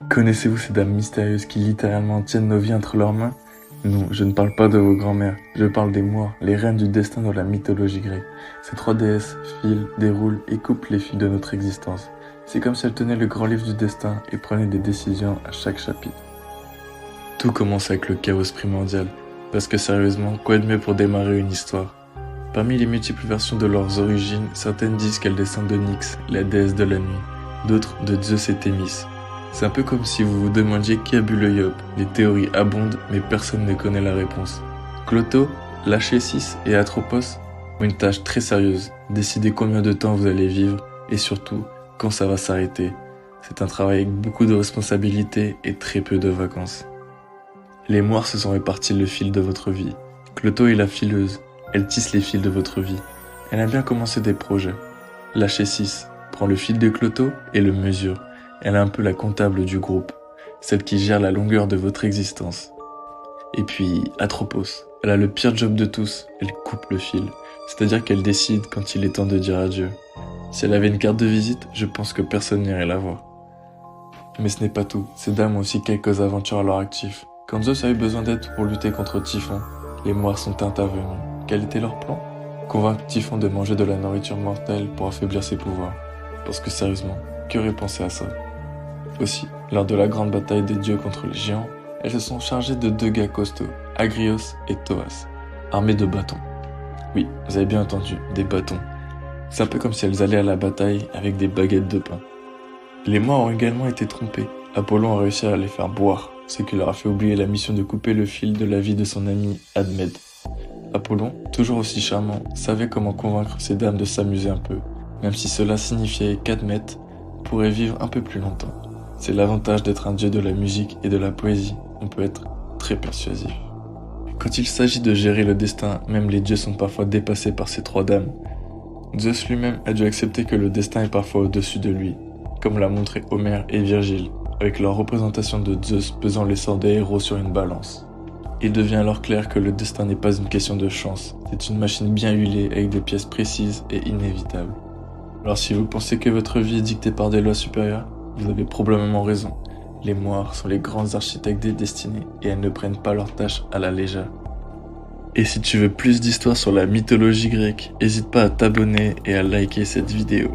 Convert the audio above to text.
Connaissez-vous ces dames mystérieuses qui littéralement tiennent nos vies entre leurs mains? Non, je ne parle pas de vos grands-mères, je parle des moires, les reines du destin dans la mythologie grecque. Ces trois déesses filent, déroulent et coupent les fils de notre existence. C'est comme si elles tenaient le grand livre du destin et prenaient des décisions à chaque chapitre. Tout commence avec le chaos primordial, parce que sérieusement, quoi de mieux pour démarrer une histoire? Parmi les multiples versions de leurs origines, certaines disent qu'elles descendent de Nyx, la déesse de la nuit, d'autres de Zeus et Thémis. C'est un peu comme si vous vous demandiez qui a bu le yop. Les théories abondent, mais personne ne connaît la réponse. Cloto, Lachésis et Atropos ont une tâche très sérieuse, décider combien de temps vous allez vivre et surtout quand ça va s'arrêter. C'est un travail avec beaucoup de responsabilités et très peu de vacances. Les moires se sont répartis le fil de votre vie. Cloto est la fileuse, elle tisse les fils de votre vie. Elle a bien commencé des projets. Lachésis prend le fil de Cloto et le mesure. Elle est un peu la comptable du groupe, celle qui gère la longueur de votre existence. Et puis, Atropos, elle a le pire job de tous, elle coupe le fil, c'est-à-dire qu'elle décide quand il est temps de dire adieu. Si elle avait une carte de visite, je pense que personne n'irait la voir. Mais ce n'est pas tout, ces dames ont aussi quelques aventures à leur actif. Quand Zeus a eu besoin d'aide pour lutter contre Typhon, les moires sont intervenues. Quel était leur plan? Convaincre Typhon de manger de la nourriture mortelle pour affaiblir ses pouvoirs. Parce que sérieusement, qui aurait pensé à ça? Aussi, lors de la grande bataille des dieux contre les géants, elles se sont chargées de deux gars costauds, Agrios et Thoas, armés de bâtons. Oui, vous avez bien entendu, des bâtons. C'est un peu comme si elles allaient à la bataille avec des baguettes de pain. Les moires ont également été trompés. Apollon a réussi à les faire boire, ce qui leur a fait oublier la mission de couper le fil de la vie de son ami Admède. Apollon, toujours aussi charmant, savait comment convaincre ces dames de s'amuser un peu, même si cela signifiait qu'Admède pourrait vivre un peu plus longtemps. C'est l'avantage d'être un dieu de la musique et de la poésie, on peut être très persuasif. Quand il s'agit de gérer le destin, même les dieux sont parfois dépassés par ces trois dames. Zeus lui-même a dû accepter que le destin est parfois au-dessus de lui, comme l'a montré Homère et Virgile, avec leur représentation de Zeus pesant les sorts des héros sur une balance. Il devient alors clair que le destin n'est pas une question de chance, c'est une machine bien huilée avec des pièces précises et inévitables. Alors si vous pensez que votre vie est dictée par des lois supérieures, vous avez probablement raison. Les moires sont les grands architectes des destinées et elles ne prennent pas leurs tâches à la légère. Et si tu veux plus d'histoires sur la mythologie grecque, n'hésite pas à t'abonner et à liker cette vidéo.